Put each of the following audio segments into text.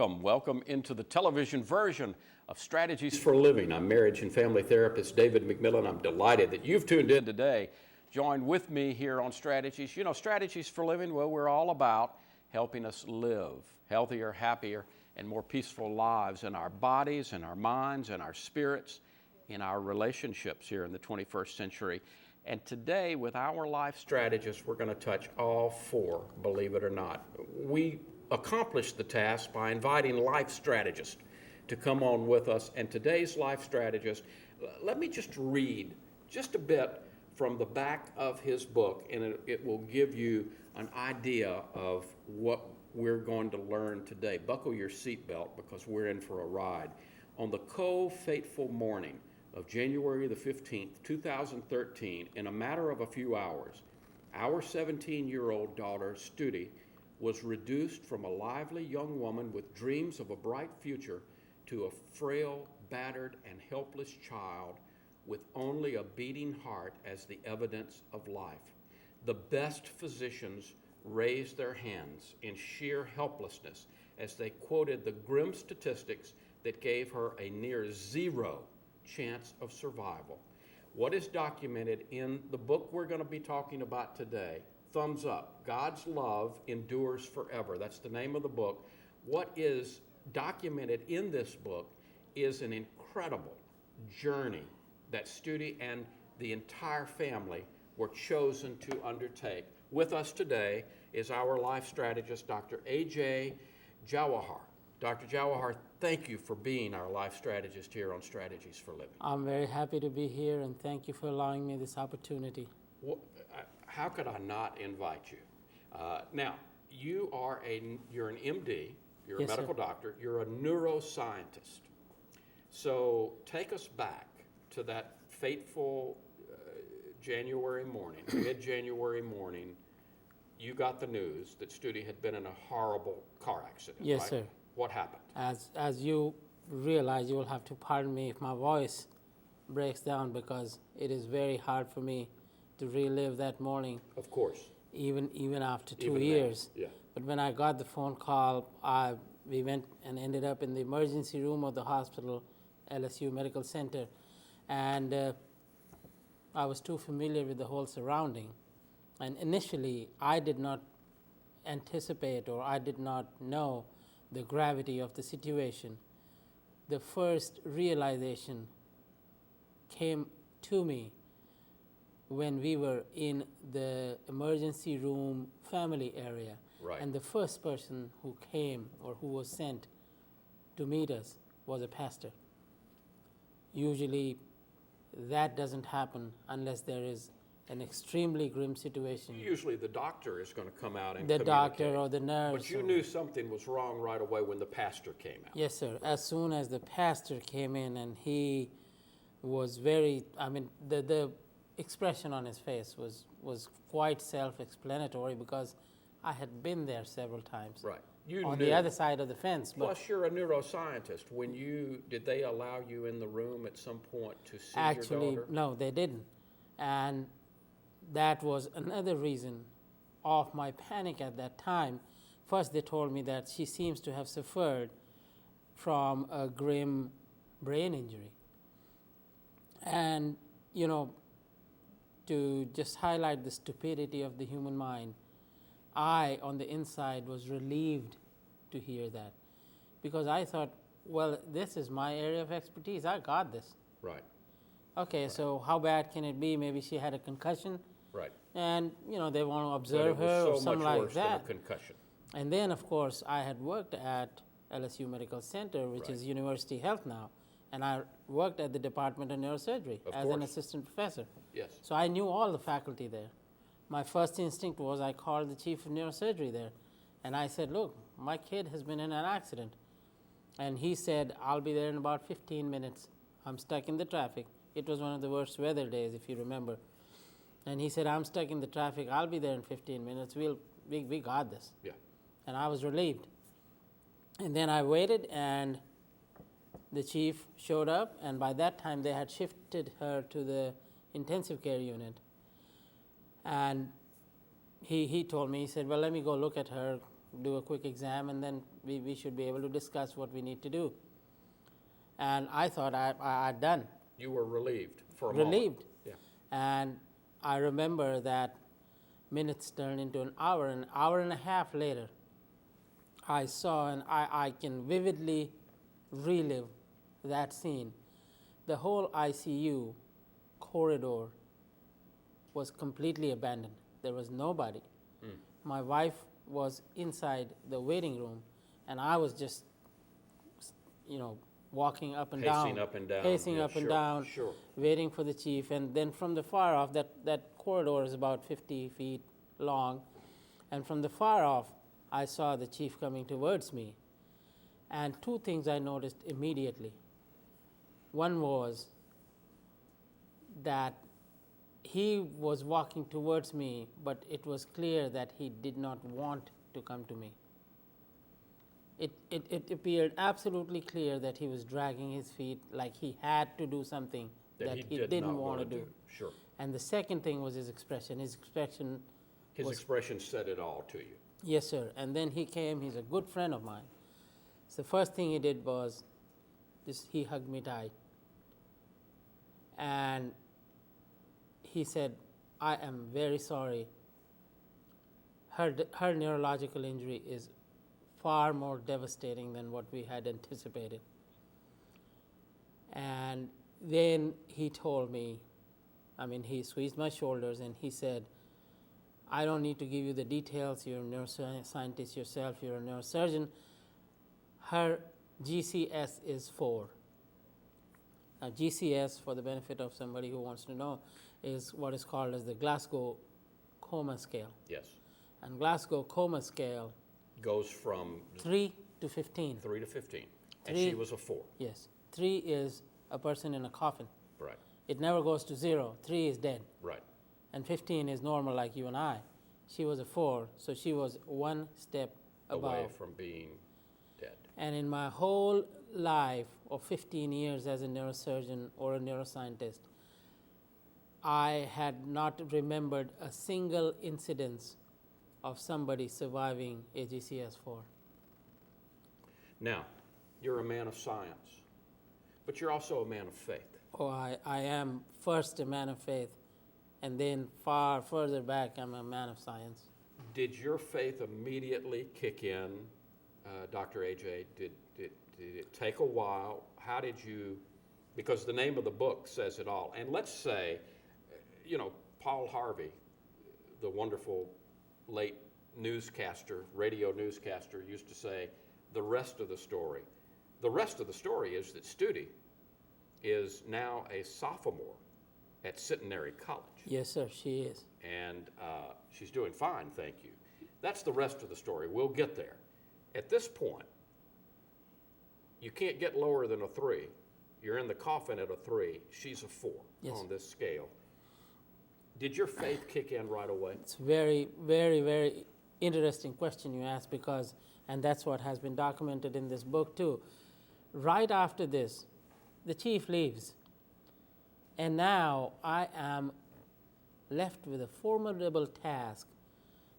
Welcome into the television version of Strategies for Living. I'm marriage and family therapist David McMillan. I'm delighted that you've tuned in today. Join with me here on Strategies. You know, Strategies for Living, well, we're all about helping us live healthier, happier, and more peaceful lives in our bodies, in our minds, in our spirits, in our relationships here in the 21st century. And today, with our life strategists, we're going to touch all four, believe it or not. We accomplish the task by inviting life strategists to come on with us. And today's life strategist, let me just read just a bit from the back of his book, and it will give you an idea of what we're going to learn today. Buckle your seatbelt because we're in for a ride. On the fateful morning of January the 15th, 2013, in a matter of a few hours, our 17-year-old daughter, Studi, was reduced from a lively young woman with dreams of a bright future to a frail, battered, and helpless child with only a beating heart as the evidence of life. The best physicians raised their hands in sheer helplessness as they quoted the grim statistics that gave her a near zero chance of survival. What is documented in the book we're going to be talking about today, thumbs up, God's Love Endures Forever. That's the name of the book. What is documented in this book is an incredible journey that Studi and the entire family were chosen to undertake. With us today is our life strategist, Dr. A.J. Jawahar. Dr. Jawahar, thank you for being our life strategist here on Strategies for Living. I'm very happy to be here, and thank you for allowing me this opportunity. Well, how could I not invite you? Now, you're an MD, you're Yes, a medical sir. doctor, you're a neuroscientist. So take us back to that fateful January morning, mid-January morning. You got the news that Studi had been in a horrible car accident, Yes, right? sir. What happened? As you realize, you will have to pardon me if my voice breaks down because it is very hard for me to relive that morning, Of course. even after 2 Even now, years. yeah. But when I got the phone call, we went and ended up in the emergency room of the hospital, LSU Medical Center, and I was too familiar with the whole surrounding. And initially, I did not anticipate or I did not know the gravity of the situation. The first realization came to me when we were in the emergency room family area. Right. And the first person who came or who was sent to meet us was a pastor. Usually that doesn't happen unless there is an extremely grim situation. Usually the doctor is going to come out and The doctor communicate. or the nurse. But you or- knew something was wrong right away when the pastor came out. Yes, sir. As soon as the pastor came in, and he was very, the expression on his face was quite self-explanatory because I had been there several times. Right. You on knew. the other side of the fence. But Plus, you're a neuroscientist. Did they allow you in the room at some point to see actually, your daughter? no, they didn't. And that was another reason of my panic at that time. First, they told me that she seems to have suffered from a grim brain injury. And, to just highlight the stupidity of the human mind, I, on the inside, was relieved to hear that because I thought, well, this is my area of expertise. I got this. Right. Okay, so how bad can it be? Maybe she had a concussion, Right. and they want to But observe it was her or so something much like worse than that. a concussion. And then, of course, I had worked at LSU Medical Center, which Right. is University Health now, and I worked at the Department of Neurosurgery Of as an course. assistant professor. Yes. So I knew all the faculty there. My first instinct was I called the chief of neurosurgery there, and I said, look, my kid has been in an accident. And he said, I'll be there in about 15 minutes. I'm stuck in the traffic. It was one of the worst weather days, if you remember. And he said, I'm stuck in the traffic. I'll be there in 15 minutes. We got this. Yeah. And I was relieved. And then I waited, and the chief showed up, and by that time they had shifted her to the intensive care unit. And he told me, he said, well, let me go look at her, do a quick exam, and then we should be able to discuss what we need to do. And I thought I'd done. You were relieved for a moment. Relieved. Yeah. And I remember that minutes turned into an hour and a half later, I saw, and I can vividly relive that scene. The whole ICU corridor was completely abandoned. There was nobody. My wife was inside the waiting room, and I was just, walking up and Pacing down. up and down. Pacing Yeah, up and sure, down, sure. waiting for the chief. And then from the far off, that corridor is about 50 feet long, and from the far off, I saw the chief coming towards me. And two things I noticed immediately. One was that he was walking towards me, but it was clear that he did not want to come to me. It appeared absolutely clear that he was dragging his feet like he had to do something that he did didn't not want to wanna do. Sure. And the second thing was his expression. His expression His expression said it all to you. Yes, sir. And then he came, he's a good friend of mine. So the first thing he did was he hugged me tight. And he said, I am very sorry. Her neurological injury is far more devastating than what we had anticipated. And then he told me, he squeezed my shoulders and he said, I don't need to give you the details. You're a neuroscientist yourself. You're a neurosurgeon. Her GCS is 4. Now, GCS, for the benefit of somebody who wants to know, is what is called as the Glasgow Coma Scale. Yes. And Glasgow Coma Scale Goes from 3 to 15. 3 to 15. And Three- she was a 4. Yes. 3 is a person in a coffin. Right. It never goes to 0. 3 is dead. Right. And 15 is normal like you and I. She was a 4, so she was one step above. Away from being dead. And in my whole life of 15 years as a neurosurgeon or a neuroscientist, I had not remembered a single incidence of somebody surviving a GCS4. Now, you're a man of science, but you're also a man of faith. Oh, I am first a man of faith, and then far further back, I'm a man of science. Did your faith immediately kick in, Dr. AJ? Did it take a while? How did you, because the name of the book says it all. And let's say, Paul Harvey, the wonderful late newscaster, radio newscaster, used to say, the rest of the story. The rest of the story is that Studi is now a sophomore at Centenary College. Yes, sir, she is. And she's doing fine, thank you. That's the rest of the story. We'll get there. At this point, you can't get lower than a 3. You're in the coffin at a 3. She's a 4 Yes. on this scale. Did your faith kick in right away? It's very, very, very interesting question you asked because, and that's what has been documented in this book too. Right after this, the chief leaves. And now I am left with a formidable task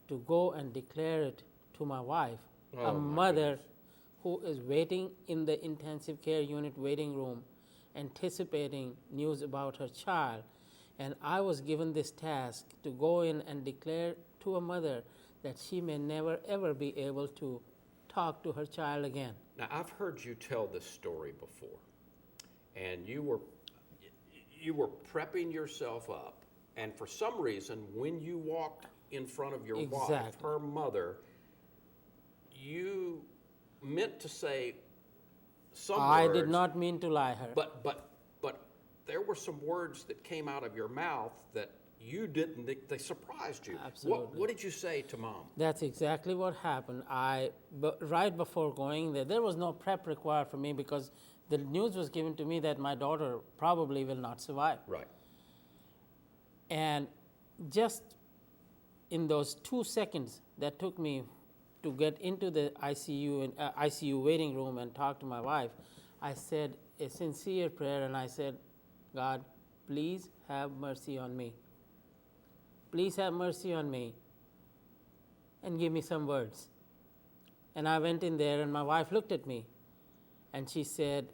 to go and declare it to my wife, Oh, a my mother goodness. who is waiting in the intensive care unit waiting room, anticipating news about her child. And I was given this task to go in and declare to a mother that she may never ever be able to talk to her child again. Now, I've heard you tell this story before, and you were prepping yourself up, and for some reason, when you walked in front of your wife, Exactly. her mother, you meant to say some I words. did not mean to lie her. But there were some words that came out of your mouth that you didn't. They surprised you. Absolutely. What did you say to Mom? That's exactly what happened. Right before going there was no prep required for me because the news was given to me that my daughter probably will not survive. Right. And just in those 2 seconds that took me to get into the ICU waiting room and talk to my wife, I said a sincere prayer and I said, God, please have mercy on me. Please have mercy on me and give me some words. And I went in there, and my wife looked at me, and she said,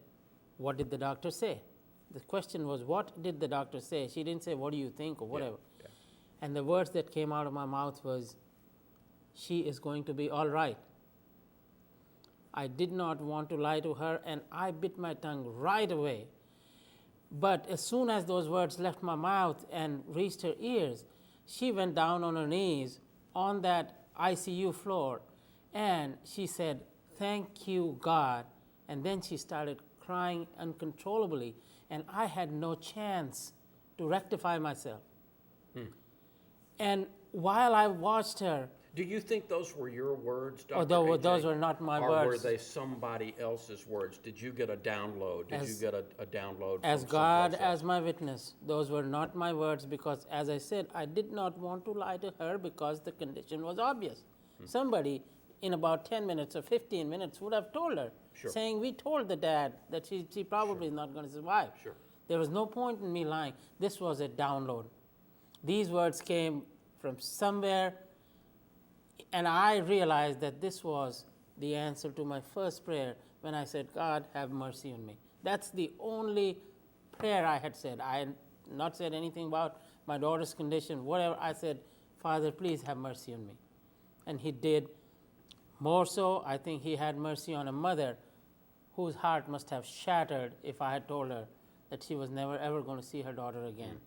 "What did the doctor say?" The question was, what did the doctor say? She didn't say, "What do you think?" or whatever. Yeah. And the words that came out of my mouth was, "She is going to be all right." I did not want to lie to her, and I bit my tongue right away. But as soon as those words left my mouth and reached her ears, she went down on her knees on that ICU floor, and she said, "Thank you, God." And then she started crying uncontrollably, and I had no chance to rectify myself. And while I watched her, Do you think those were your words, Dr. although AJ? those were not my or words, were they somebody else's words? Did you get a download? Did you As- get a download as from God someplace else? as my witness, those were not my words, because, as I said, I did not want to lie to her because the condition was obvious. Somebody in about 10 minutes or 15 minutes would have told her, Sure. saying, "We told the dad that she probably is not going to survive." Sure. There was no point in me lying. This was a download. These words came from somewhere, and I realized that this was the answer to my first prayer when I said, "God, have mercy on me." That's the only prayer I had said. I had not said anything about my daughter's condition, whatever. I said, "Father, please have mercy on me." And he did. More so, I think he had mercy on a mother whose heart must have shattered if I had told her that she was never ever going to see her daughter again.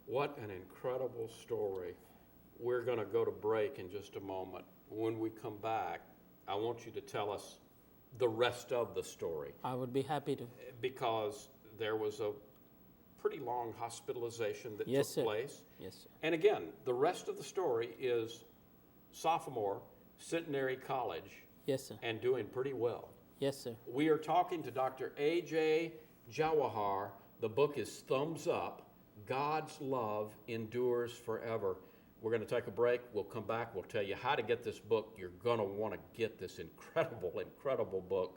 What an incredible story. We're going to go to break in just a moment. When we come back, I want you to tell us the rest of the story, I would be happy to. because there was a pretty long hospitalization that Yes, took sir. place. Yes, sir. And again, the rest of the story is sophomore, Centenary College, Yes, sir. and doing pretty well. Yes, sir. We are talking to Dr. A.J. Jawahar. The book is Thumbs Up, God's Love Endures Forever. We're going to take a break. We'll come back. We'll tell you how to get this book. You're going to want to get this incredible, incredible book,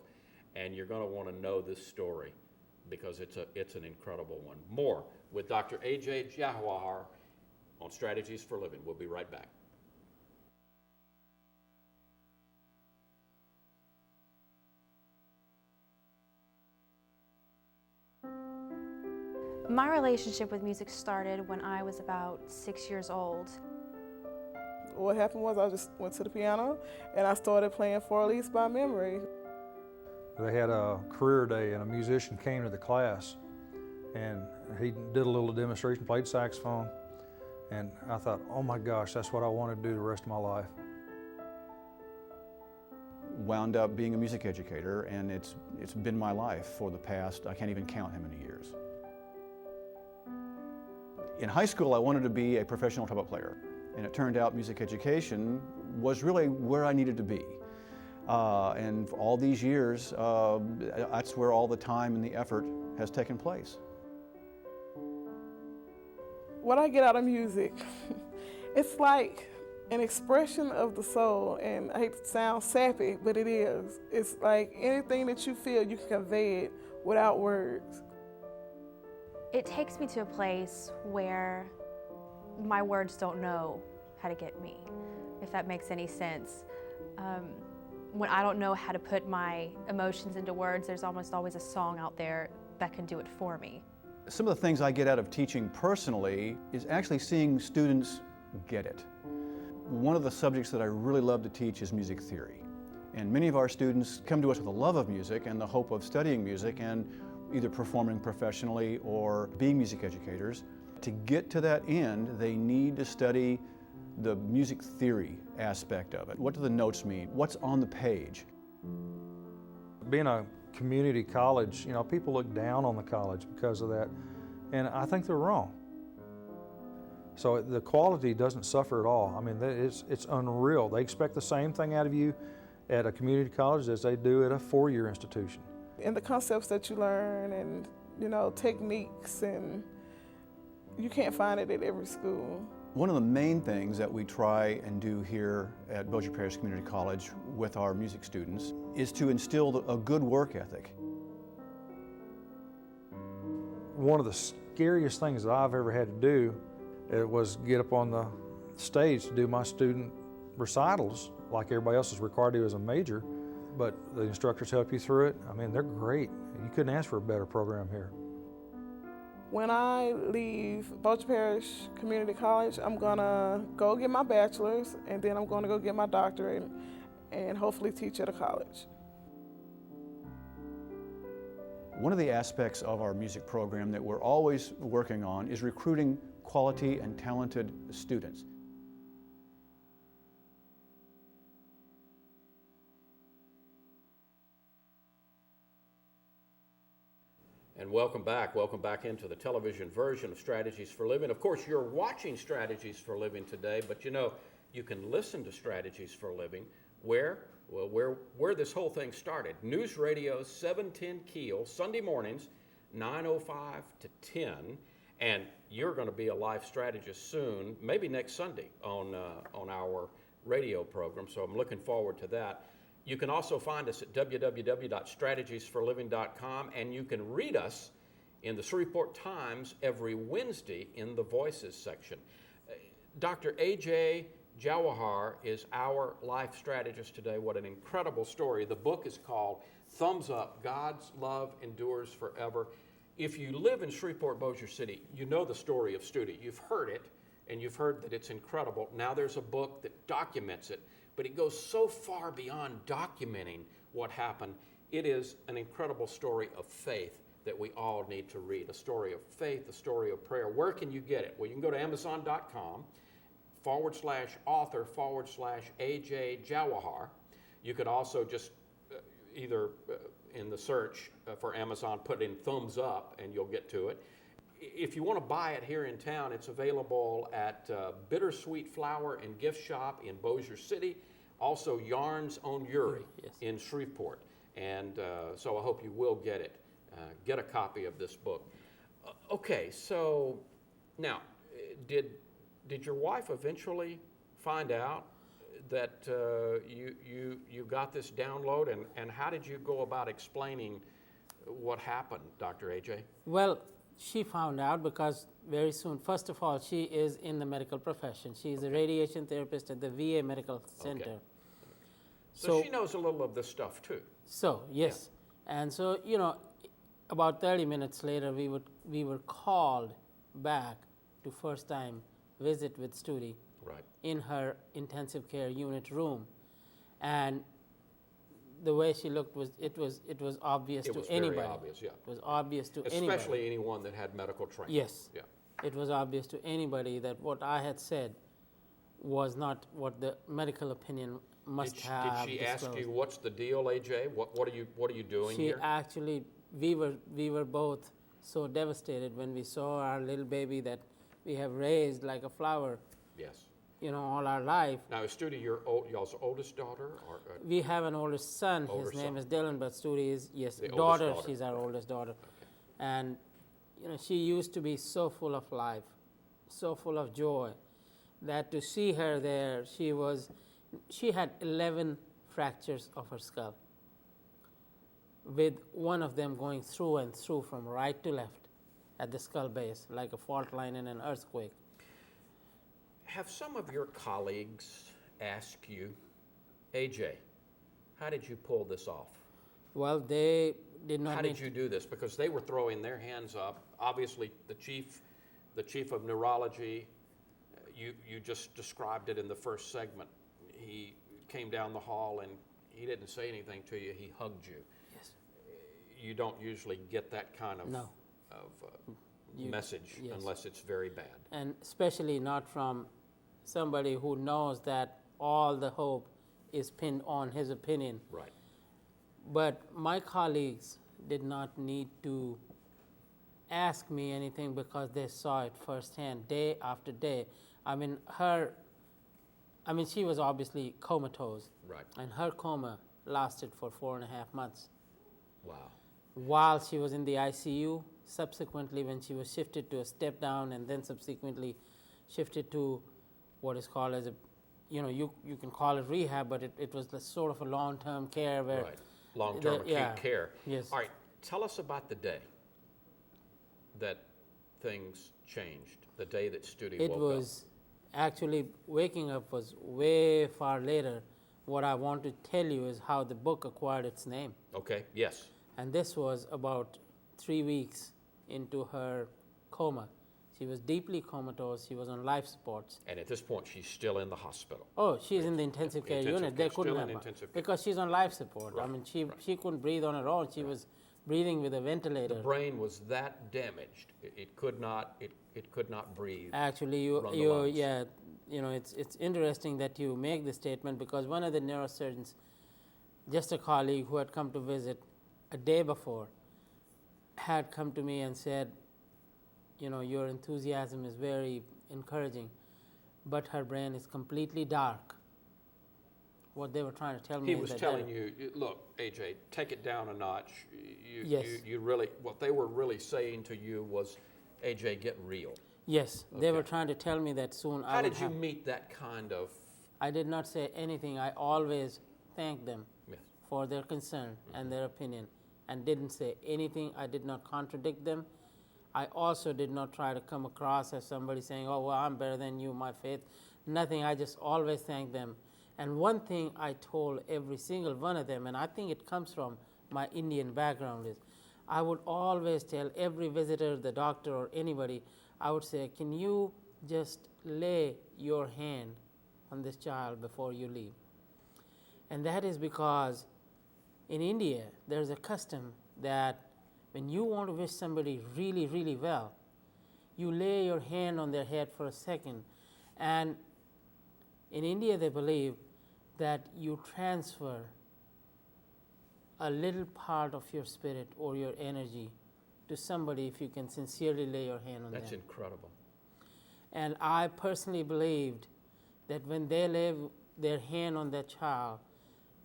and you're going to want to know this story because it's an incredible one. More with Dr. A.J. Jawahar on Strategies for Living. We'll be right back. My relationship with music started when I was about 6 years old. What happened was I just went to the piano and I started playing Four Leaves by memory. They had a career day and a musician came to the class and he did a little demonstration, played saxophone, and I thought, oh my gosh, that's what I want to do the rest of my life. Wound up being a music educator, and it's been my life for the past, I can't even count how many years. In high school, I wanted to be a professional trumpet player, and it turned out music education was really where I needed to be. And for all these years, that's where all the time and the effort has taken place. What I get out of music, it's like an expression of the soul, and I hate to sound sappy, but it is. It's like anything that you feel, you can convey it without words. It takes me to a place where my words don't know how to get me, if that makes any sense. When I don't know how to put my emotions into words, there's almost always a song out there that can do it for me. Some of the things I get out of teaching personally is actually seeing students get it. One of the subjects that I really love to teach is music theory. And many of our students come to us with a love of music and the hope of studying music and either performing professionally or being music educators. To get to that end, they need to study the music theory aspect of it. What do the notes mean? What's on the page? Being a community college, people look down on the college because of that, and I think they're wrong. So the quality doesn't suffer at all. I mean, it's unreal. They expect the same thing out of you at a community college as they do at a four-year institution. And the concepts that you learn and, techniques, and you can't find it at every school. One of the main things that we try and do here at Bossier Parish Community College with our music students is to instill a good work ethic. One of the scariest things that I've ever had to do was get up on the stage to do my student recitals like everybody else is required to as a major, but the instructors help you through it. I mean, they're great. You couldn't ask for a better program here. When I leave Bossier Parish Community College, I'm gonna go get my bachelor's, and then I'm gonna go get my doctorate and hopefully teach at a college. One of the aspects of our music program that we're always working on is recruiting quality and talented students. And welcome back into the television version of Strategies for Living. Of course, you're watching Strategies for Living today, but you know, you can listen to Strategies for Living where? Well, where this whole thing started. News Radio 710 Keel, Sunday mornings, 9:05 to 10, and you're going to be a life strategist soon, maybe next Sunday on our radio program, so I'm looking forward to that. You can also find us at www.strategiesforliving.com, and you can read us in the Shreveport Times every Wednesday in the Voices section. Dr. A.J. Jawahar is our life strategist today. What an incredible story. The book is called Thumbs Up, God's Love Endures Forever. If you live in Shreveport, Bossier City, you know the story of Studi. You've heard it, and you've heard that it's incredible. Now there's a book that documents it. But it goes so far beyond documenting what happened. It is an incredible story of faith that we all need to read. A story of faith, a story of prayer. Where can you get it? Well, you can go to Amazon.com/author/AJ Jawahar. You could also just either in the search for Amazon, put in thumbs up and you'll get to it. If you want to buy it here in town, it's available at Bittersweet Flower and Gift Shop in Bossier City, also Yarns on Uri in Shreveport. And so I hope you will get it. Get a copy of this book. Okay, so now, did your wife eventually find out that you got this download, and how did you go about explaining what happened, Dr. AJ? Well, she found out because very soon, first of all, she is in the medical profession. She is a radiation therapist at the VA Medical Center. Okay. So she knows a little of this stuff too. So, yes. Yeah. And so, you know, about 30 minutes later, we were called back to first time visit with Studi in her intensive care unit room. And the way she looked was obvious to anybody. Very obvious, yeah. It was obvious to anybody. Especially anyone that had medical training. Yes. Yeah. It was obvious to anybody that what I had said was not what the medical opinion must have. Did she ask you what's the deal, AJ? What are you doing here? She actually, we were both so devastated when we saw our little baby that we have raised like a flower. Yes. You know, all our life. Now, is Studi y'all's oldest daughter? Or, we have an older son. His name is Dylan, but Studi is, daughter. She's our oldest daughter. Okay. And, you know, she used to be so full of life, so full of joy, that to see her there, she had 11 fractures of her skull, with one of them going through and through from right to left at the skull base, like a fault line in an earthquake. Have some of your colleagues asked you, AJ, how did you pull this off? Well, they did not. How did you do this? Because they were throwing their hands up. Obviously, the chief of neurology, you just described it in the first segment. He came down the hall and he didn't say anything to you. He hugged you. Yes. You don't usually get that kind of message unless it's very bad. And especially not from somebody who knows that all the hope is pinned on his opinion. Right. But my colleagues did not need to ask me anything because they saw it firsthand, day after day. She was obviously comatose. Right. And her coma lasted for 4.5 months. Wow. While she was in the ICU, subsequently when she was shifted to a step down and then subsequently shifted to what is called as you can call it rehab, but it was sort of a long-term care where... Right. Long-term acute care. Yes. All right, tell us about the day that things changed, the day that Studi woke up. It was actually, waking up was way far later, what I want to tell you is how the book acquired its name. Okay, yes. And this was about 3 weeks into her coma. She was deeply comatose. She was on life supports. And at this point, she's still in the hospital. Oh, she's in the intensive care Intensive unit. care, They couldn't still in have her intensive care. because she's on life support. I Right, mean, she couldn't breathe on her own. She was breathing with a ventilator. The brain was that damaged, it could not breathe. Actually, run the lungs. yeah, it's interesting that you make this statement because one of the neurosurgeons, just a colleague who had come to visit a day before, had come to me and said, your enthusiasm is very encouraging, but her brain is completely dark. What they were trying to tell me He is was that telling you, look, AJ, take it down a notch. Yes. You really, what they were really saying to you was, AJ, get real. yes, they were Okay. trying to tell me that soon How I would did you have. meet that kind of, I did not say anything. I always thanked them yes, for their concern and their opinion and didn't say anything. I did not contradict them. I also did not try to come across as somebody saying, oh, well, I'm better than you, my faith. Nothing. I just always thanked them. And one thing I told every single one of them, and I think it comes from my Indian background, is I would always tell every visitor, the doctor, or anybody, I would say, can you just lay your hand on this child before you leave? And that is because in India, there's a custom that when you want to wish somebody really, really well, you lay your hand on their head for a second. And in India, they believe that you transfer a little part of your spirit or your energy to somebody if you can sincerely lay your hand on that's them. incredible. And I personally believed that when they lay their hand on that child,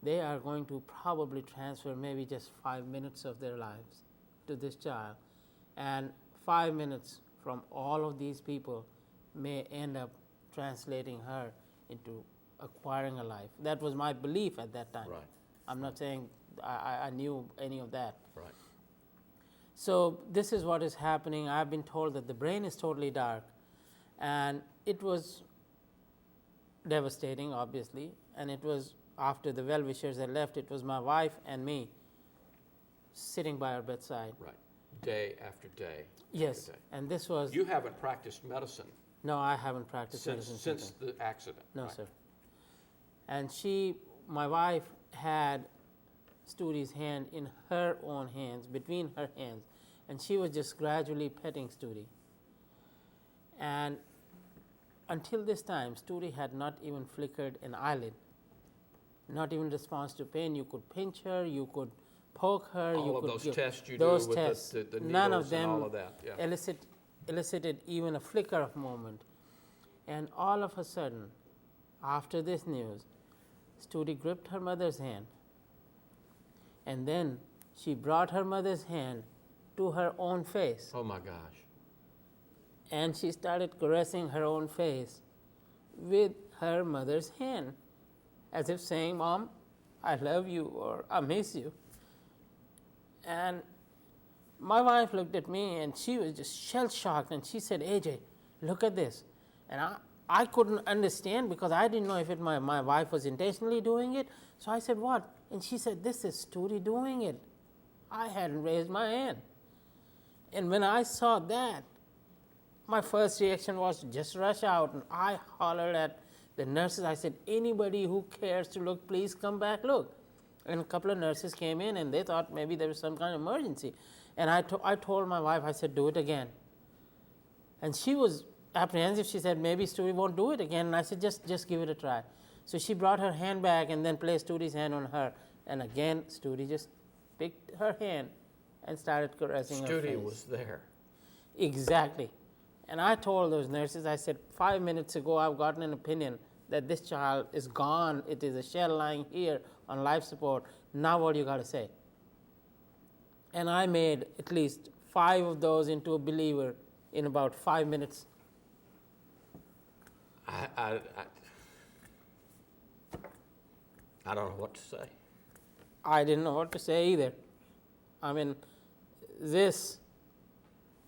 they are going to probably transfer maybe just 5 minutes of their lives to this child. And 5 minutes from all of these people may end up translating her into acquiring a life. That was my belief at that time. Right. I'm not saying I knew any of that. Right. So this is what is happening. I've been told that the brain is totally dark, and it was devastating, obviously. And it was after the well-wishers had left, it was my wife and me sitting by her bedside. Right. Day after day. Yes, After day. and this was You haven't practiced medicine no, I haven't practiced medicine since the accident. No, right? sir. And my wife had Studi's hand in her own hands, between her hands, and she was just gradually petting Studi. And until this time, Studi had not even flickered an eyelid, not even response to pain. You could pinch her, you could poke her. All you of could those give tests you those do with tests. the None needles of them and all of that. Yeah. elicited even a flicker of movement. And all of a sudden, after this news, Studi gripped her mother's hand, and then she brought her mother's hand to her own face, Oh my gosh. and she started caressing her own face with her mother's hand, as if saying, Mom, I love you, or I miss you. And my wife looked at me and she was just shell-shocked, and she said, AJ, look at this. And I couldn't understand because I didn't know if my wife was intentionally doing it. So I said, what? And she said, this is Studi doing it. I hadn't raised my hand. And when I saw that, my first reaction was to just rush out, and I hollered at the nurses. I said, anybody who cares to look, please come back look. And a couple of nurses came in, and they thought maybe there was some kind of emergency. And I told my wife, I said, do it again. And she was apprehensive. She said, maybe Studi won't do it again. And I said, just give it a try. So she brought her hand back and then placed Studi's hand on her. And again, Studi just picked her hand and started caressing her face. Studi was there. Exactly. And I told those nurses, I said, 5 minutes ago, I've gotten an opinion that this child is gone. It is a shell lying here on life support. Now what do you got to say? And I made at least 5 of those into a believer in about 5 minutes. I don't know what to say. I didn't know what to say either. I mean,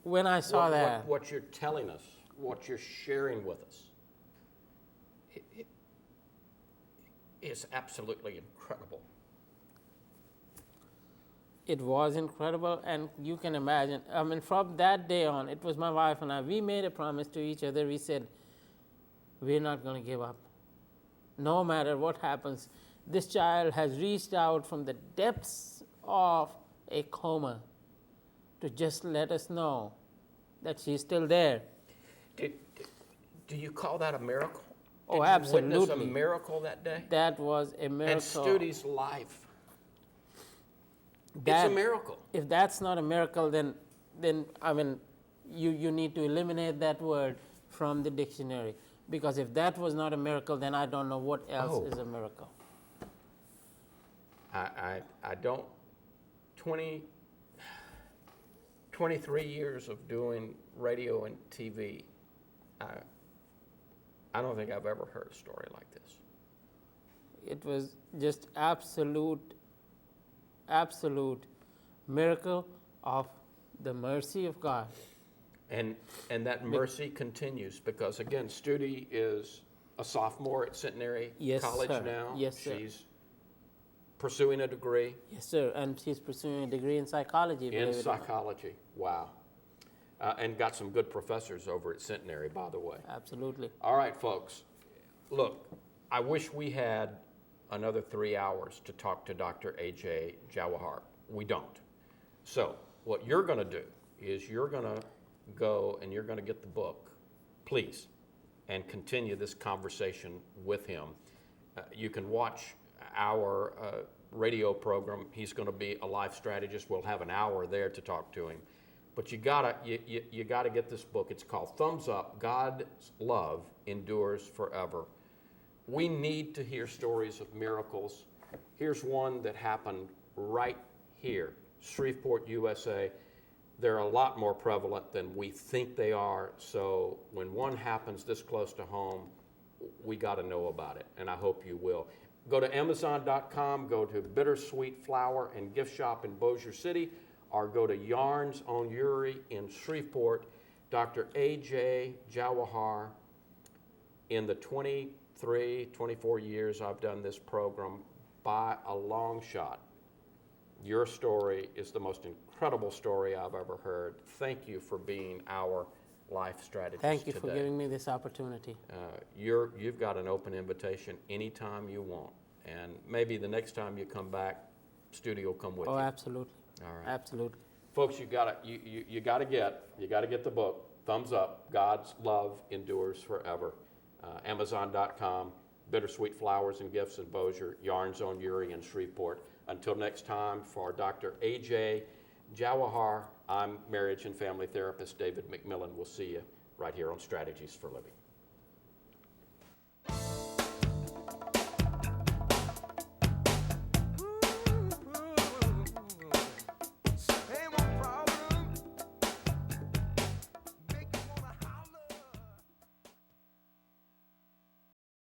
when I saw that. What you're telling us, what you're sharing with us, is absolutely incredible. It was incredible, and you can imagine. I mean, from that day on, it was my wife and I. We made a promise to each other. We said, we're not going to give up. No matter what happens, this child has reached out from the depths of a coma to just let us know that she's still there. Do you call that a miracle? Oh, Did you absolutely. witness a miracle that day? That was a miracle. And Studi's life. It's That- a miracle. If that's not a miracle, then I mean, you need to eliminate that word from the dictionary. Because if that was not a miracle, then I don't know what else Oh. is a miracle. I don't, 23 years of doing radio and TV, I don't think I've ever heard a story like this. It was just absolute miracle of the mercy of God. And that mercy continues because, again, Studi is a sophomore at Centenary Yes, College sir. now. Yes, sir. She's pursuing a degree Yes, sir. And she's pursuing a degree in psychology. in believe it or not. psychology. Wow. And got some good professors over at Centenary, by the way. Absolutely. All right, folks. Look, I wish we had another 3 hours to talk to Dr. A.J. Jawahar. We don't. So what you're going to do is you're going to go and you're going to get the book, please, and continue this conversation with him. You can watch our radio program. He's going to be a life strategist. We'll have an hour there to talk to him. But you gotta get this book. It's called Thumbs Up, God's Love Endures Forever. We need to hear stories of miracles. Here's one that happened right here, Shreveport, USA. They're a lot more prevalent than we think they are. So when one happens this close to home, we got to know about it, and I hope you will. Go to Amazon.com, go to Bittersweet Flower and Gift Shop in Bossier City, or go to Yarns on Uri in Shreveport. Dr. A.J. Jawahar, in the 24 years I've done this program, by a long shot, your story is the most incredible story I've ever heard. Thank you for being our life strategist Thank you today. for giving me this opportunity. You've got an open invitation anytime you want. And maybe the next time you come back, Studi will come with Oh, you. absolutely. All right. Absolutely. Folks, you gotta get the book. Thumbs Up, God's Love Endures Forever. Amazon.com, Bittersweet Flowers and Gifts in Bossier, Yarns on Uri in Shreveport. Until next time, for Dr. A.J. Jawahar, I'm marriage and family therapist David McMillan. We'll see you right here on Strategies for Living.